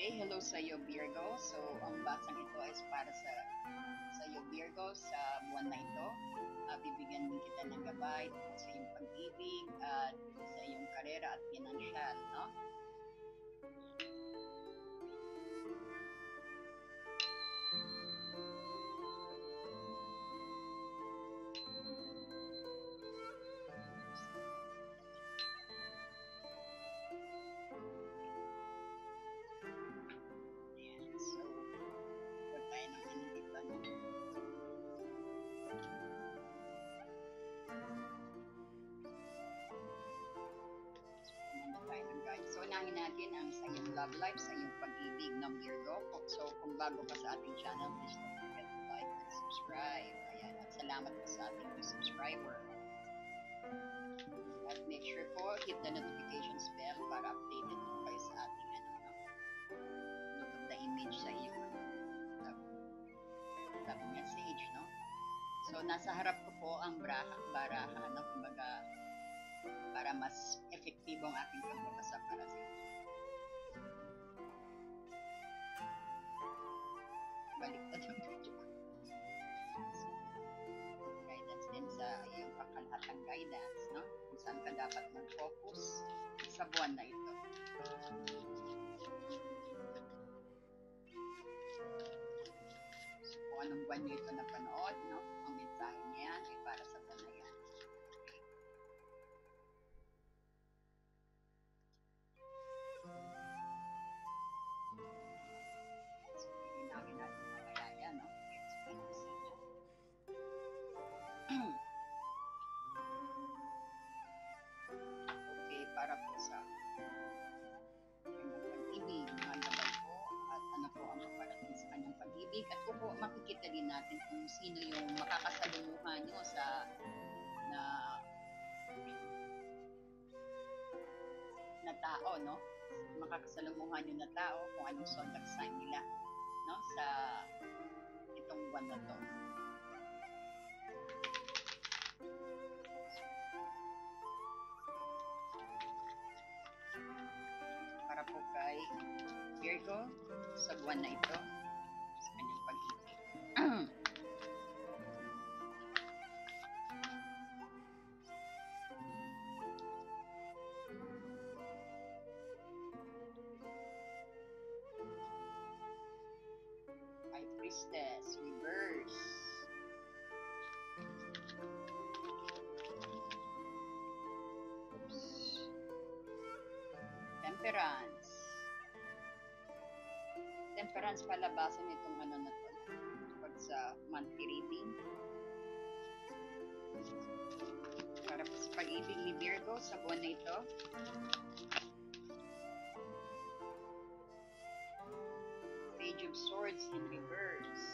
Hello sa iyo Virgo. So, ang basang ito ay para sa iyo Virgo sa buwan na ito. Bibigyan din kita ng gabay tungkol sa iyong pag-ibig at sa iyong karera at pinansyal, no? Ayan. So, huwag tayo ng initiba, no? Tayo ng guide. So, unahin natin ang sa iyong love life, sa iyong pag-ibig ng Virgo. So, kung bago ka sa ating channel, please don't forget to like and subscribe. Ayan. At salamat po sa ating new subscriber. At make sure po, hit the notifications bell para updated po kayo sa ating look at the image sa iyong love message, no? So, nasa harap ko po ang baraha, no? Kumbaga, para mas efektibo ang aking pagbabasa para sa inyo. Baliktad yung video ko. Guidance din sa iyong pangkalahatang guidance, no? Kung saan ka dapat mag-focus sa buwan na ito. So, kung anong buwan nyo ito napanood, no? Ang mensahe niya ay para sa buwan na yan. So, linawin natin mamaya yan, no? I-explain ko sa inyo. Okay, para po sa kanyang pag-ibig, mga gabay po, at ano po ang paparating sa kanyang pag-ibig. At po makikita din natin kung sino yung makakasalumuhan nyo sa na tao, no? Makakasalumuhan nyo na tao kung anong zodiac sign nila, no? Sa itong buwan na to. Para po kay Virgo sa buwan na ito sa kanyang pag-ibig. High Priestess, reverse. Oops. Temperance. Temperance palabasan itong ano na to pag sa monthly reading. Para po sa pag-ibig ni Virgo sa buwan na ito. Page of Swords in reverse.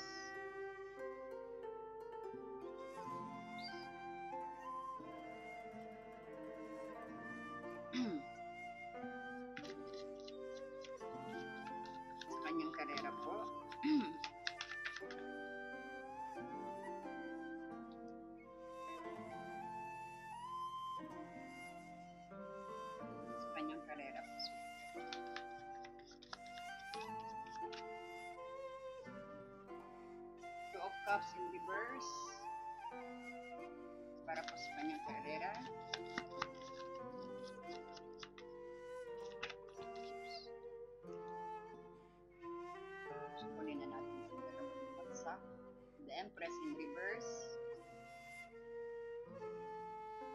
Sa kanyang karera po. Sa kanyang karera po. Two of Cups in reverse. Para po sa kanyang karera. So, kunin na natin yung dalawang bagsak. The Empress in reverse.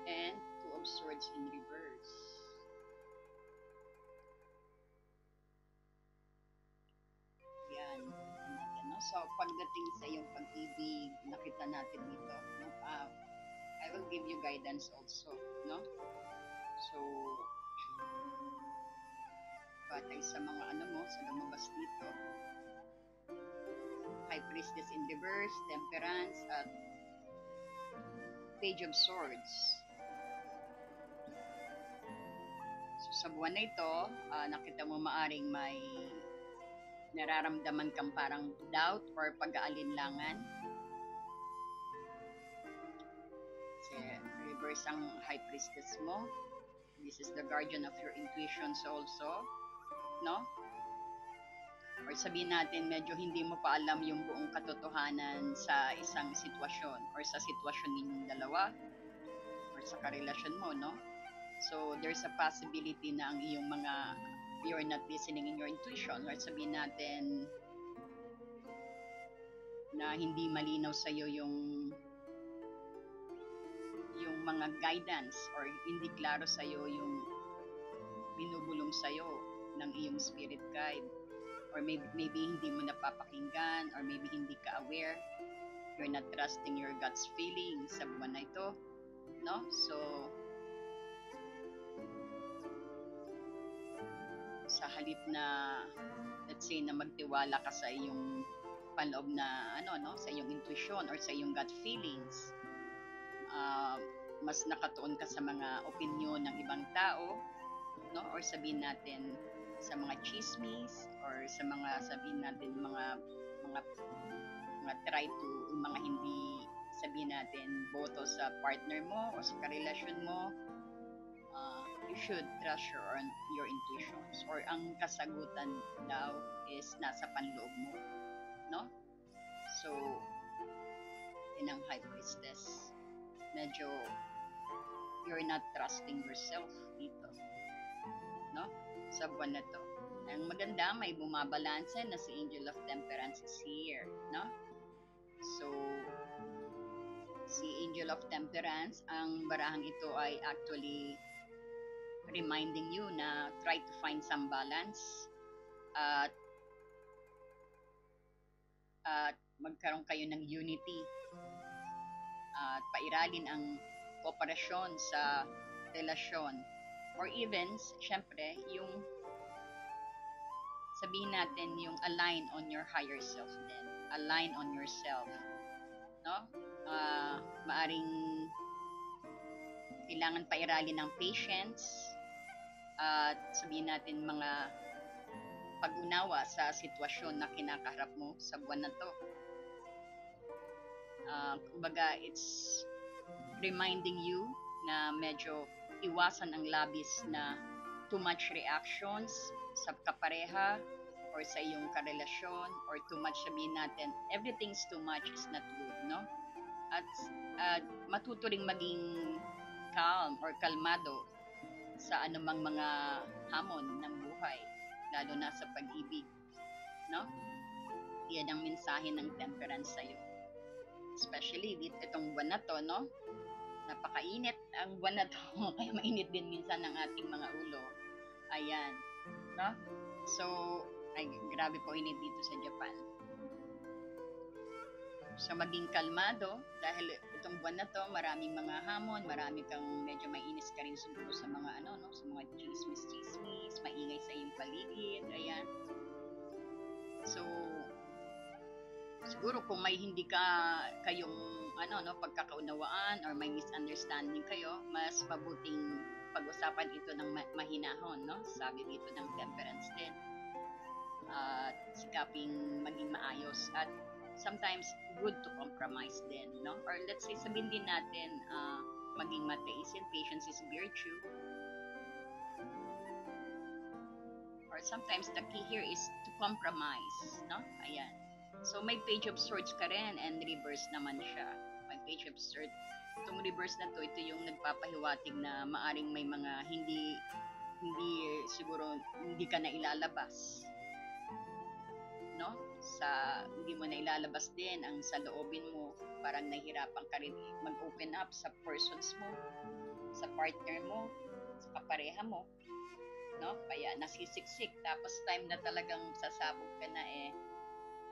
And Two of Swords in reverse. Yan. Natin, no? So, pagdating sa iyong pag-ibig, nakita natin dito, no? I will give you guidance also, no? So, batay sa mga ano mo, sa lumabas dito, High Priestess in reverse, Temperance, at Page of Swords. So, sa buwan na ito, nakita mo maaring may nararamdaman kang parang doubt or pag-aalinlangan. Kasi reverse ang High Priestess mo. This is the guardian of your intuitions also, no? or sabihin natin medyo hindi mo pa alam yung buong katotohanan sa isang sitwasyon or sa sitwasyon ninyong dalawa or sa karelasyon mo, no? So, there's a possibility na ang iyong you're not listening in your intuition, or sabihin natin na hindi malinaw sa iyo yung mga guidance, or hindi klaro sa iyo yung binubulong sa iyo ng iyong spirit guide, or maybe hindi mo napapakinggan, or maybe hindi ka aware, you're not trusting your gut's feeling sa buwan na ito, no? So sa halip na, let's say, na magtiwala ka sa iyong panloob na sa iyong intuition or sa iyong gut feelings, mas nakatuon ka sa mga opinion ng ibang tao, no? Or sabihin natin sa mga chismis, or sa mga sabihin natin mga try to, mga hindi sabihin natin boto sa partner mo o sa karelasyon mo, you should trust your intuitions, or ang kasagutan daw is nasa panloob mo, no? So, in ang High Priestess, medyo you're not trusting yourself dito, no? Sa buwan na to. Ang maganda, may bumabalanse na si Angel of Temperance is here, no? So, si Angel of Temperance, ang barahang ito ay actually reminding you na try to find some balance at magkaroon kayo ng unity at pairalin ang kooperasyon sa relasyon, or even syempre yung sabihin natin yung align on your higher self din, align on yourself, no? Maaring kailangan pairalin ng patience at sabihin natin mga pag-unawa sa sitwasyon na kinakaharap mo sa buwan na to. Kumbaga, it's reminding you na medyo iwasan ang labis na too much reactions sa kapareha or sa iyong karelasyon, or too much, sabihin natin, everything's too much is not good, no? At matuto ring maging calm or kalmado sa anumang mga hamon ng buhay, lalo na sa pag-ibig, no? Yan ang mensahe ng Temperance sa iyo. Especially itong buwan na to, no? Napakainit ang buwan na to, kaya mainit din minsan ang ating mga ulo. Ayan, no? So, ay, grabe po init dito sa Japan. So, maging kalmado dahil itong buwan na to, maraming mga hamon, marami kang medyo mainis ka rin siguro sa mga sa mga chismis, maingay sa iyong paligid, ayan. So, siguro kung may hindi kayong pagkakaunawaan or may misunderstanding kayo, mas mabuting pag-usapan ito ng mahinahon, no? Sabi dito ng Temperance din. Sikaping maging maayos, at sometimes good to compromise din, no? Or let's say, sabihin din natin, maging mataisin, patience is virtue. Or sometimes the key here is to compromise, no? Ayan. So may Page of Swords ka rin, and reverse naman siya. May Page of Swords. Itong reverse na to, ito yung nagpapahiwatig na maaring may mga hindi siguro hindi ka na ilalabas, no? Hindi mo na ilalabas din ang sa loobin mo, parang nahihirapan ka rin mag-open up sa persons mo, sa partner mo, sa kapareha mo, no? Kaya nasisiksik, tapos time na talagang sasabog ka na,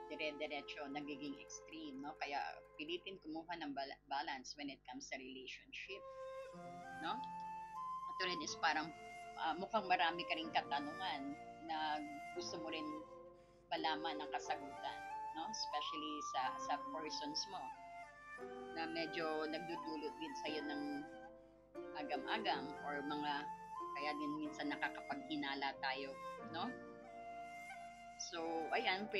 dire-diretso, nagiging extreme, no? Kaya pilitin kumuha ng balance when it comes sa relationship, no? Ito rin is parang mukhang marami ka rin katanungan na gusto mo rin malaman ng kasagutan, no? Especially sa persons mo na medyo nagdudulot din sa'yo ng agam-agam, or mga kaya din minsan nakakapaghinala tayo, no? So, ayan,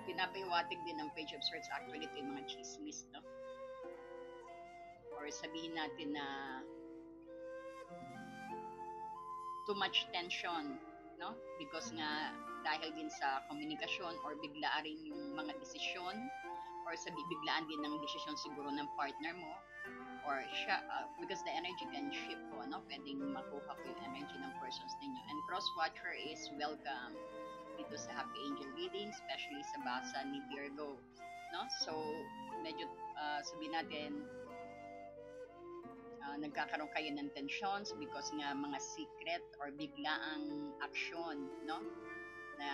pinapahiwatig din ng Page of Swords actually ito yung mga chismis, no? Or sabihin natin na too much tension, no? Because nga dahil din sa komunikasyon or biglaan rin yung mga desisyon or sa bibiglaan din ng desisyon siguro ng partner mo or siya, because the energy can shift po, no? Pwedeng makuha ko yung energy ng persons ninyo. And cross-watcher is welcome dito sa Happy Angel reading, especially sa basa ni Virgo, no? So, medyo sabihin natin, nagkakaroon kayo ng tensions because nga mga secret or biglaang aksyon, no? Na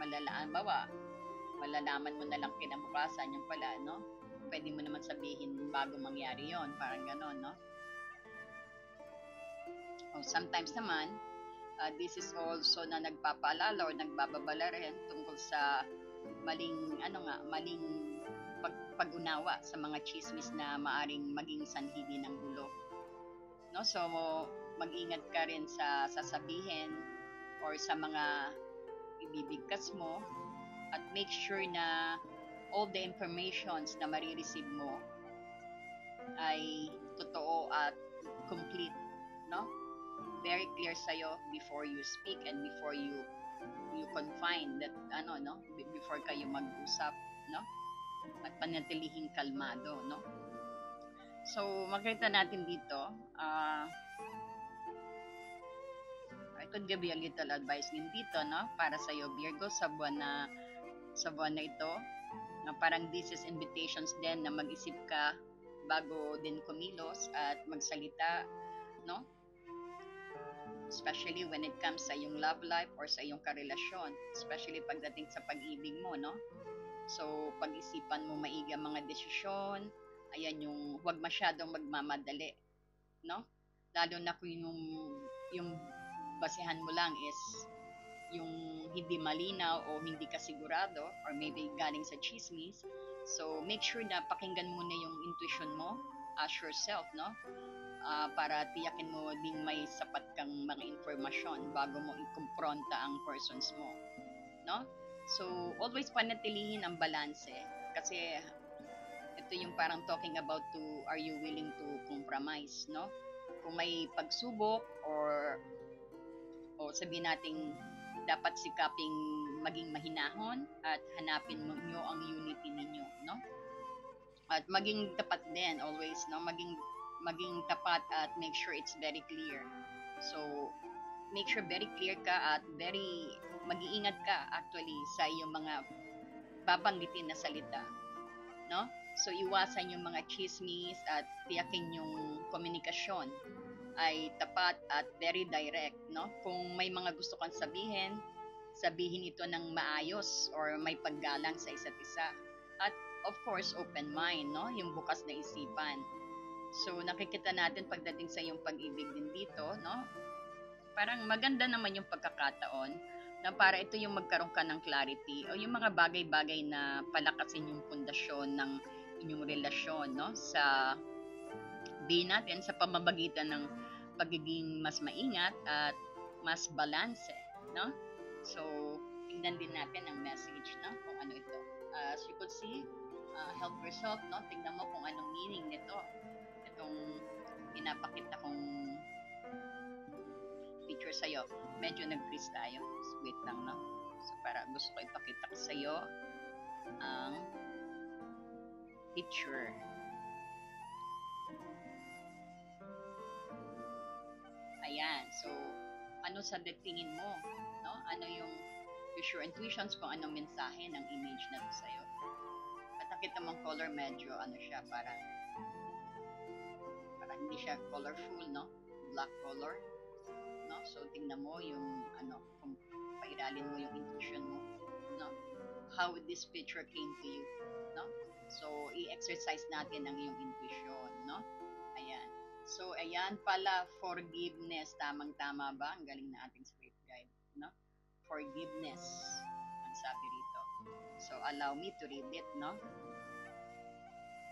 malalaan, bawa, malalaman mo na lang kinabukasan yung pala, no? Pwede mo naman sabihin bago mangyari yon, parang gano'n, no? O sometimes naman, this is also na nagpapaalala or nagbababala rin tungkol sa maling pag-unawa sa mga chismis na maaring maging sanhili ng gulo. No? So, mag-ingat ka rin sa sasabihin or sa mga ibibigkas mo at make sure na all the informations na marireceive mo ay totoo at complete, no? Very clear sa'yo before you speak and before you confine that, no? Before kayo mag-usap, no? At panatilihing kalmado, no? So, makita natin dito, I could give you a little advice din dito, no? Para sa'yo, Virgo, sa buwan na ito, na parang this is invitations din na mag-isip ka bago din kumilos at magsalita, no? Especially when it comes sa iyong love life or sa iyong karelasyon, especially pagdating sa pag-ibig mo, no? So, pag-isipan mo maigi ang mga desisyon, ayan yung huwag masyadong magmamadali, no? Lalo na kung yung basehan mo lang is yung hindi malinaw o hindi ka sigurado or maybe galing sa chismis. So, make sure na pakinggan mo na yung intuition mo, ask yourself, no? Para tiyakin mo din may sapat kang mga informasyon bago mo i-confronta ang persons mo, no? So, always panatilihin ang balanse kasi ito yung parang talking about are you willing to compromise, no? Kung may pagsubok or sabihin nating dapat sikaping maging mahinahon at hanapin nyo ang unity ninyo, no? At maging tapat din always, no? Maging tapat at make sure it's very clear. So, make sure very clear ka at mag-iingat ka actually sa iyong mga babanggitin na salita, no? So, iwasan yung mga chismis at tiyakin yung komunikasyon ay tapat at very direct, no? Kung may mga gusto kang sabihin ito ng maayos or may paggalang sa isa't isa. At of course, open mind, no? Yung bukas na isipan. So, nakikita natin pagdating sa yung pag-ibig din dito, no? Parang maganda naman yung pagkakataon na para ito yung magkaroon ka ng clarity o yung mga bagay-bagay na palakasin yung pundasyon ng inyong relasyon, no? Sa natin sa pamamagitan ng pagiging mas maingat at mas balanse, no? So, tingnan din natin ang message, no? Kung ano ito. As you could see, help yourself, no? Tingnan mo kung anong meaning nito. Itong pinapakita kong picture sa'yo. Medyo nag-freeze tayo. So, wait lang, no? So, para gusto ko ipakita ko sa'yo ang picture. Ayan. So, ano sa tingin mo? No? Ano yung use your intuitions kung anong mensahe ng image na to sa'yo. At nakita mong color medyo siya, parang hindi siya colorful, no? Black color, no? So, tingnan mo yung kung pairalin mo yung intuition mo, no? How this picture came to you, no? So, i-exercise natin ang iyong intuition, no? Ayan. So, ayan pala, forgiveness. Tamang-tama ba? Ang galing na ating spirit guide, no? Forgiveness, ang sabi rito. So, allow me to read it, no?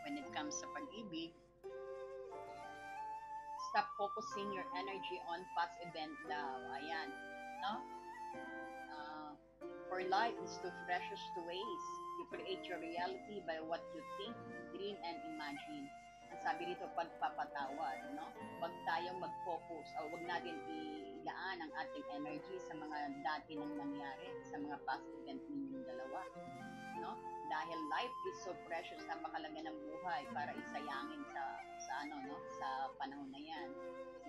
When it comes sa pag-ibig, stop focusing your energy on past event now. Ayan, no? For life is too precious to waste. You create your reality by what you think, dream, and imagine. ang sabi dito, pagpapatawad, no? Huwag tayong mag-focus o huwag natin ilaan ang ating energy sa mga dati nang nangyari, sa mga past event ninyong dalawa, no? Dahil life is so precious, napakalaga ng buhay para isayangin sa ano, no? Sa panahon na yan.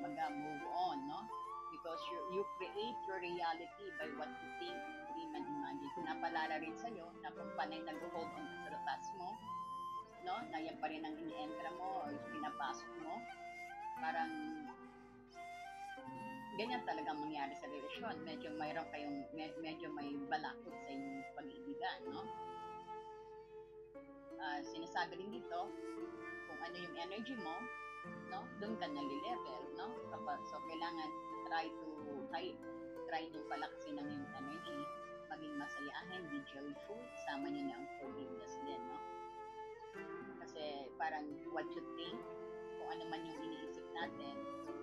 Move on, no? Because you create your reality by what you think, dream, and imagine. Napalala rin sa'yo na kung panay nag-hold on ka sa taas mo, no? Na yan pa rin ang ini-entra mo or pinapasok mo. Parang ganyan talaga mangyari sa relasyon. Medyo mayroon kayong, medyo may balakot sa inyong pag-iibigan, no? Sinasabi rin dito, kung ano yung energy mo, no? Doon ka nali-level, no? So, kailangan try nyo palakasin ang yung energy, maging masayahin, be joyful, sama nyo na ang forgiveness din, no? Kasi parang what you think, kung ano man yung iniisip natin,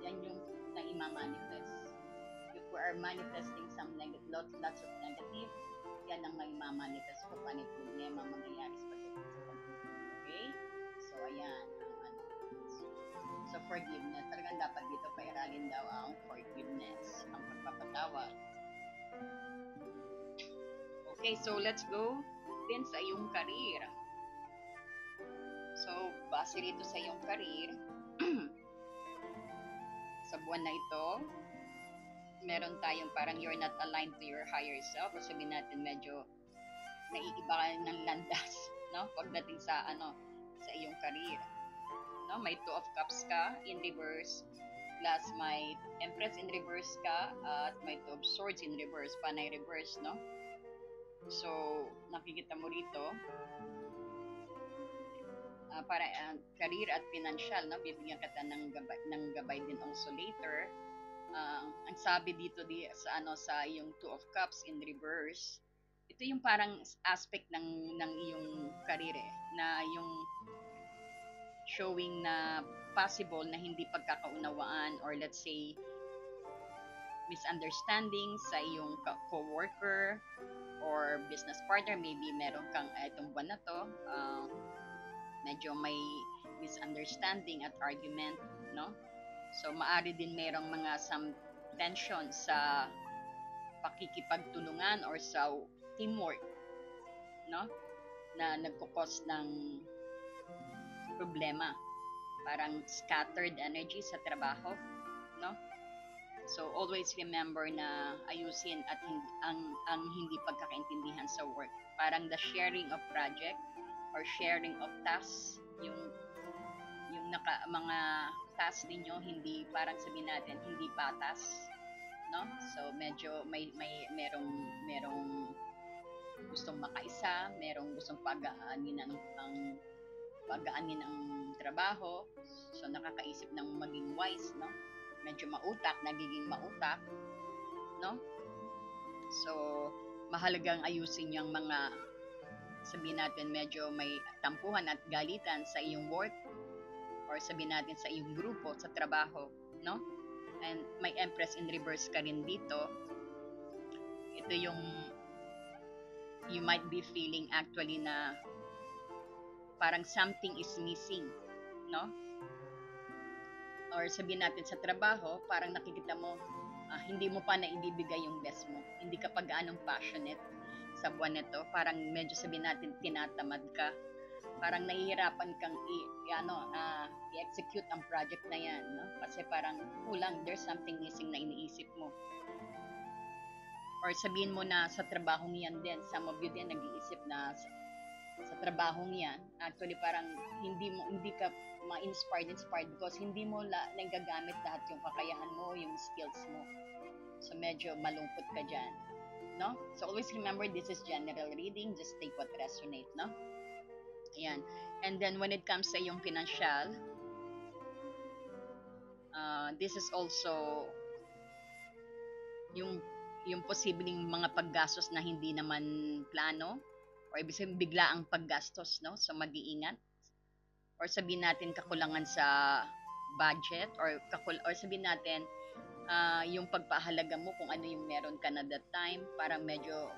yan yung naimamanifest. If we are manifesting lots of negative, yan ang maimamanifest kung ano yung problema mangyayari sa pagkakas. Okay? So, ayan. So, forgiveness. Talagang dapat dito pairalin daw ang forgiveness, ang pagpapatawad. Okay, so let's go din sa iyong career. So, base dito sa iyong career, sa buwan na ito, meron tayong parang you're not aligned to your higher self. O sabihin natin medyo naiiba ka ng landas, no? Pagdating sa sa iyong career. No? May Two of Cups ka in reverse, plus may Empress in reverse ka, at may Two of Swords in reverse, panay reverse, no? So, nakikita mo rito, para career at financial, no? Bibigyan kita ng gabay din also later. Ang sabi dito sa yung Two of Cups in reverse, ito yung parang aspect ng iyong career na yung showing na possible na hindi pagkakaunawaan or let's say misunderstanding sa iyong co-worker or business partner. Maybe meron kang itong buwan na to, medyo may misunderstanding at argument, no? So maari din merong mga some tension sa pakikipagtulungan or sa teamwork, no? Na nagko-cause ng problema, parang scattered energy sa trabaho, no? So always remember na ayusin at ang hindi pagkakaintindihan sa work, parang the sharing of project or sharing of tasks, yung mga tasks ninyo hindi, parang sabihin natin, hindi patas, no? So medyo merong gustong makaisa, merong gustong pagaanin ang trabaho. So nakakaisip ng maging wise, no? Medyo nagiging mautak, no? So mahalagang ayusin yung mga, sabihin natin, medyo may tampuhan at galitan sa iyong work or sabihin natin sa iyong grupo sa trabaho, no? And may Empress in reverse ka rin dito. Ito yung you might be feeling actually na parang something is missing, no? Or sabihin natin sa trabaho, parang nakikita mo hindi mo pa naibibigay yung best mo. Hindi ka pa gaanong passionate sa buwan nito. Parang medyo sabihin natin tinatamad ka. Parang nahihirapan kang i-execute ang project na yan, no? Kasi parang kulang, there's something missing na iniisip mo. Or sabihin mo na sa trabahong yan din, some of you din nag-iisip na sa trabahong yan, actually parang hindi ka ma-inspired because hindi mo nagagamit lahat yung kakayahan mo, yung skills mo. So medyo malungkot ka dyan, no? So always remember, this is general reading, just take what resonate, no? Ayan. And then when it comes sa yung financial, this is also yung posibleng mga paggastos na hindi naman plano, or ibig sabihin bigla ang paggastos, no? So mag-iingat. Or sabihin natin kakulangan sa budget, or sabihin natin yung pagpahalaga mo kung ano yung meron ka na that time, parang medyo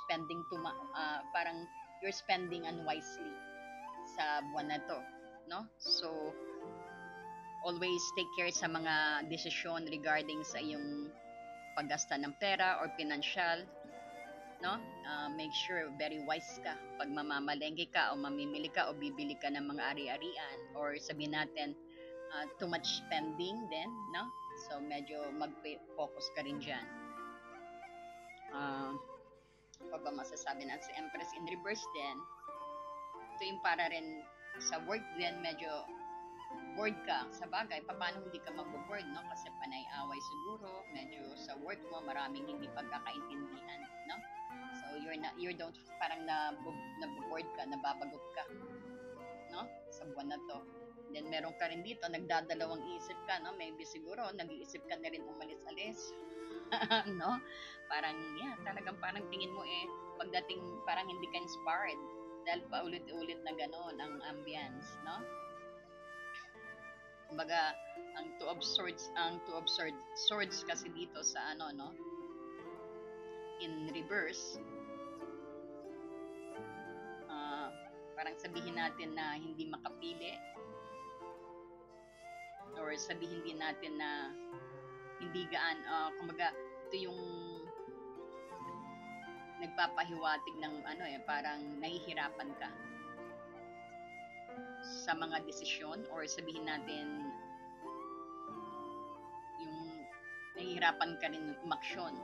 spending parang you're spending unwisely sa buwan na to, no? So always take care sa mga desisyon regarding sa iyong paggasta ng pera or financial, no? Make sure very wise ka pag mamamalengke ka o mamimili ka o bibili ka ng mga ari-arian, or sabihin natin too much spending din, no? So medyo mag-focus ka rin diyan. Pa ba masasabi na si Empress in reverse din, ito yung para rin sa work din, medyo bored ka. Sa bagay, paano hindi ka mag-bored, no? Kasi panay away siguro, medyo sa work mo, maraming hindi pagkakaintindihan, no? So, you don't, parang naboboard ka, nababagot ka, no? Sa buwan na to. Then, meron ka rin dito, nagdadalawang isip ka, no? Maybe siguro, nag-iisip ka na rin umalis-alis, no? Parang, yeah, talagang parang tingin mo pagdating, parang hindi ka inspired dahil paulit-ulit na gano'n ang ambience, no? Kumbaga, ang two of swords kasi dito sa ano, no? In reverse, parang sabihin natin na hindi makapili, or sabihin din natin na hindi kumbaga, ito yung nagpapahiwatig ng parang nahihirapan ka sa mga desisyon, or sabihin natin yung nahihirapan ka rin umaksyon,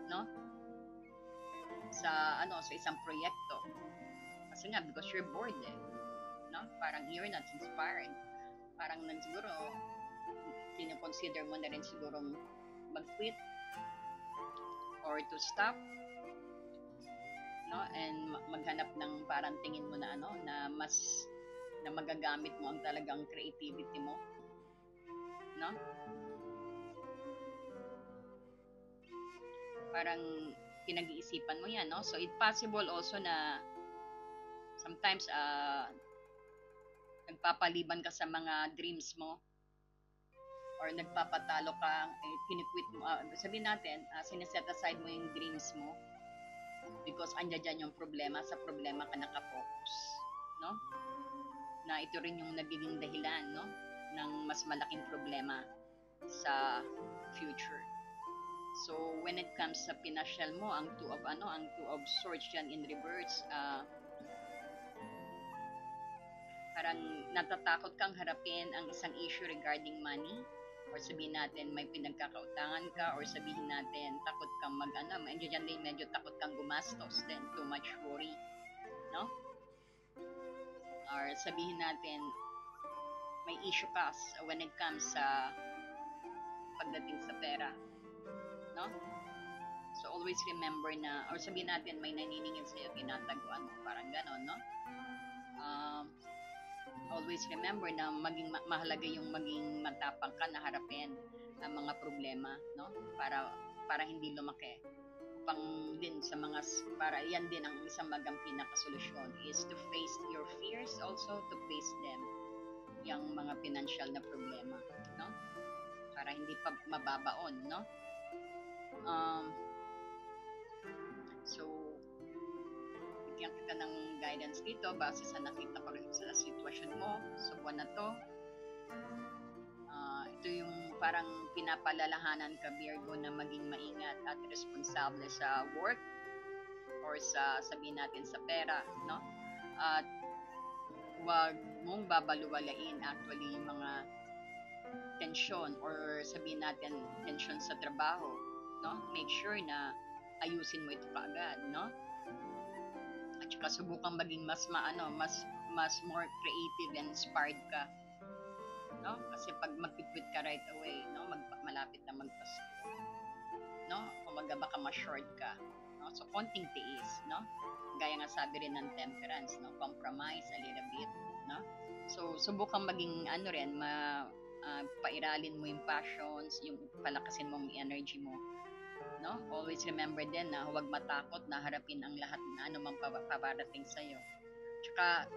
no? Sa isang proyekto. Kasi nga, because you're bored no? Parang you're not inspired. Parang siguro kino-consider mo na rin siguro mag-quit or to stop, no? And maghanap ng parang tingin mo na na mas na magagamit mo ang talagang creativity mo, no? Parang pinag-iisipan mo yan, no? So, it's possible also na sometimes nagpapaliban ka sa mga dreams mo, or nagpapatalo ka, kiniquit mo, sabihin natin, sineset aside mo yung dreams mo because andyan dyan yung problema, sa problema ka nakafocus, no? Na ito rin yung nagiging dahilan, no, ng mas malaking problema sa future. So when it comes sa pinasal mo, ang two of swords yan in reverse, parang natatakot kang harapin ang isang issue regarding money, or sabihin natin may pinagkakautangan ka, or sabihin natin takot kang medyo takot kang gumastos, then too much worry, no? Or sabihin natin may issue ka when it comes sa pagdating sa pera, no? So always remember na, or sabihin natin may naniningil sa'yo, tinataguan mo, parang ganon, no? Always remember na mahalaga yung maging matapang ka na harapin ang mga problema, no? Para hindi lumaki. Upang din sa para yan din ang isang magang pinakasolusyon, is to face your fears, also to face them, yung mga financial na problema, no? Para hindi pa mababaon, no? So bigyan kita ng guidance dito base sa nakita ko rin sa sitwasyon mo sa buwan na to. Ito yung parang pinapalalahanan ka, Virgo, na maging maingat at responsable sa work, or sabihin natin sa pera, no? At huwag mong babaluwalain actually yung mga tensyon, or sabihin natin tensyon sa trabaho, no? Make sure na ayusin mo ito kaagad, no? At saka subukang maging mas more creative and inspired ka, no? Kasi pag mag-quit ka right away, no, malapit na magpasko, no? Kumaga baka ma-short ka, no? So konting tiis, no? Gaya nga sabi rin ng temperance, no? Compromise a little bit, no? So subukang maging pairalin mo yung passions, yung palakasin mo yung energy mo, no? Always remember din na huwag matakot na harapin ang lahat na anumang paparating sa'yo. Tsaka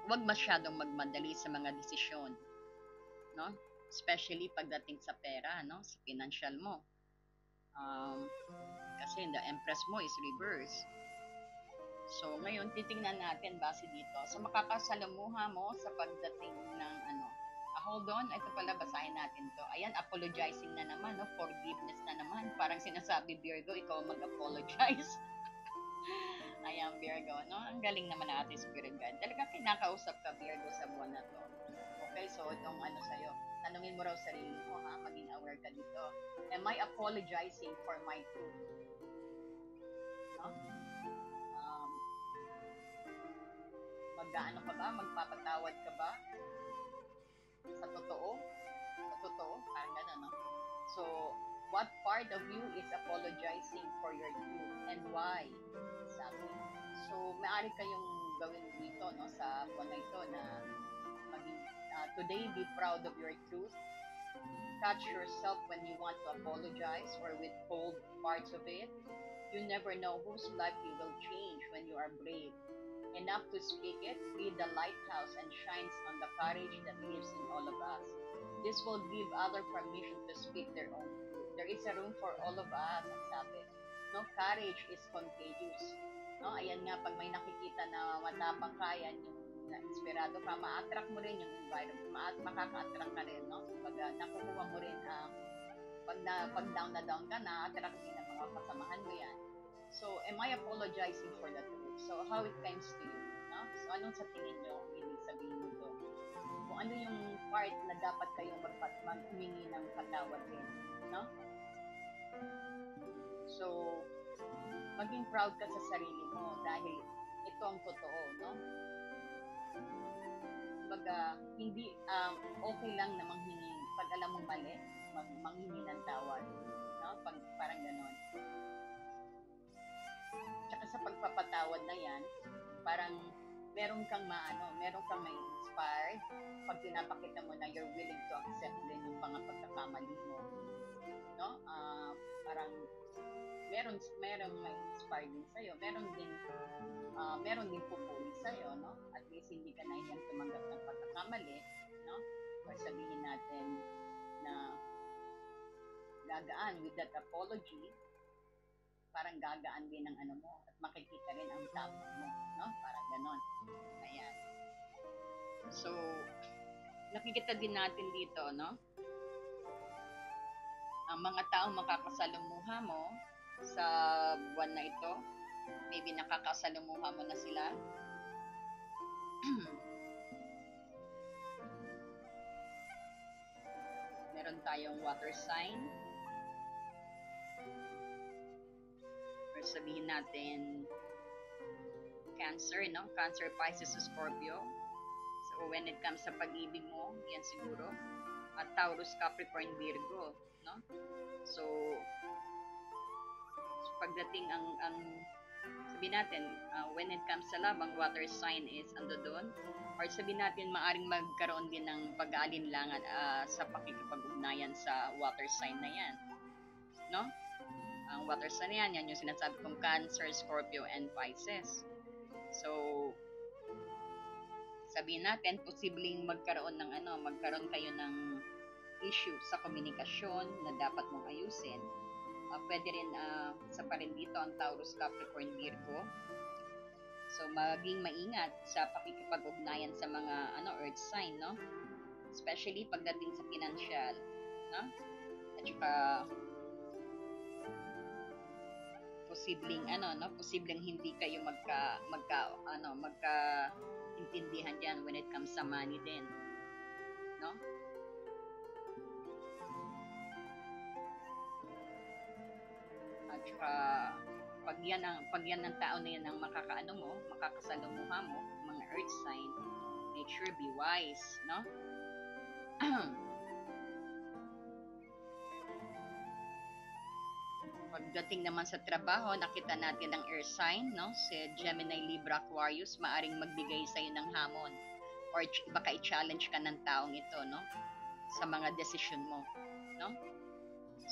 huwag masyadong magmadali sa mga desisyon, no? Especially pagdating sa pera, no? Sa financial mo. Kasi the Empress mo is reverse. So, ngayon, titingnan natin base dito. So, makakasalamuha mo sa pagdating ng hold on, ito pala, basahin natin to. Ayan, apologizing na naman, no? Forgiveness na naman. Parang sinasabi, Virgo, ikaw mag-apologize. Ayan, Virgo, no? Ang galing naman ng ating spirit guide. Talagang kinakausap ka, Virgo, sa buwan na to. Okay, so itong sa'yo, tanungin mo raw sarili mo, ha? Maging aware ka dito. Am I apologizing for my truth? No? Mag-ano ka ba? Magpapatawad ka ba? Sa totoo? Sa totoo? Parang gano'n, no? So, what part of you is apologizing for your truth and why? Sabi. So, maaari kayong gawin dito, no, sa buwan na ito na maging, today, be proud of your truth. Catch yourself when you want to apologize or withhold parts of it. You never know whose life you will change when you are brave enough to speak it. Be the lighthouse and shines on the courage that lives in all of us. This will give others permission to speak their own truth. There is a room for all of us, ang sabi. No, courage is contagious. No, ayan nga, pag may nakikita na matapang ka, yan yung inspirado ka, ma-attract mo rin yung environment, makaka-attract ka rin, no? Pag nakukuha mo rin, pag down na down ka, na-attract din ang mga kasamahan mo yan. So, am I apologizing for the truth? So, how it comes to you? No? So, anong sa tingin nyo ibig sabihin nito? Kung ano yung part na dapat kayong humingi ng patawad din. No? So, maging proud ka sa sarili mo dahil ito ang totoo. No? Kumbaga, hindi, okay lang na manghingi, pag alam mong mali, manghingi ng tawad. No? Parang ganon. Tsaka sa pagpapatawad na yan, parang meron kang ma-inspired pag pinapakita mo na you're willing to accept din yung mga pagkakamali mo. No? Parang meron ma-inspire din sa'yo. Meron din pupuli sa'yo, no? At least hindi ka na yan tumanggap ng pagkakamali, no? Or sabihin natin na gagaan with that apology, parang gagaan din ang mo at makikita rin ang tapos mo, no? Parang ganon. Ayan. So, nakikita din natin dito, no? Ang mga taong makakasalumuha mo sa buwan na ito, maybe nakakasalumuha mo na sila. Meron tayong water sign. Or sabihin natin Cancer, no? Cancer, Pisces, Scorpio. So, when it comes sa pag-ibig mo, yan siguro. At Taurus, Capricorn, Virgo, no? So pagdating sabihin natin, when it comes sa love, ang water sign is ando doon. Or sabihin natin, maaring magkaroon din ng pag-aalinlangan sa pakikipag-ugnayan sa water sign na yan. No? Ang water sign na yan yung sinasabi kong Cancer, Scorpio, and Pisces. So, sabihin natin, posibleng magkaroon kayo ng issue sa komunikasyon na dapat mong ayusin. Pwede rin sa pa rin dito ang Taurus, Capricorn, Virgo. So maging maingat sa pakikipag-ugnayan sa mga earth sign, no? Especially pagdating sa financial, no? At saka posibleng hindi kayo magka-intindihan diyan when it comes sa money din, no? At saka pag yan ng tao na yan ang makakasalumuha mo, mga earth sign, make sure be wise, no? Pagdating naman sa trabaho, nakita natin ang air sign, no? Si Gemini, Libra, Aquarius, maaring magbigay sa iyo ng hamon or baka i-challenge ka ng taong ito, no? Sa mga decision mo, no?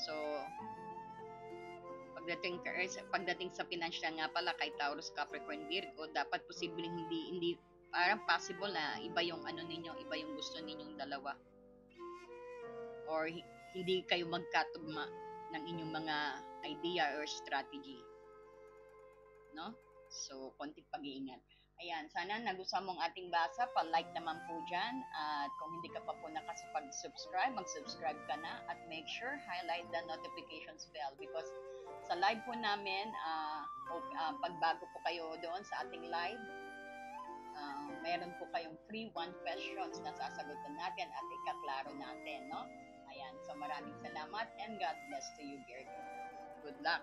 So, pagdating sa financial nga pala kay Taurus, Capricorn, Virgo, dapat posibleng hindi parang possible na iba yung iba yung gusto ninyong dalawa. Or hindi kayo magkatugma ng inyong mga idea or strategy. No? So, konting pag-iingat. Ayan, sana nagustuhan mong ating basa. Pa-like naman po dyan. At kung hindi ka pa po nakasubscribe, mag-subscribe ka na. At make sure, highlight the notifications bell. Because sa live po namin, pag bago po kayo doon sa ating live, meron po kayong free one questions na sasagutin natin at ikaklaro natin, no? Ayan, so maraming salamat and God bless to you, Virgo. Good luck!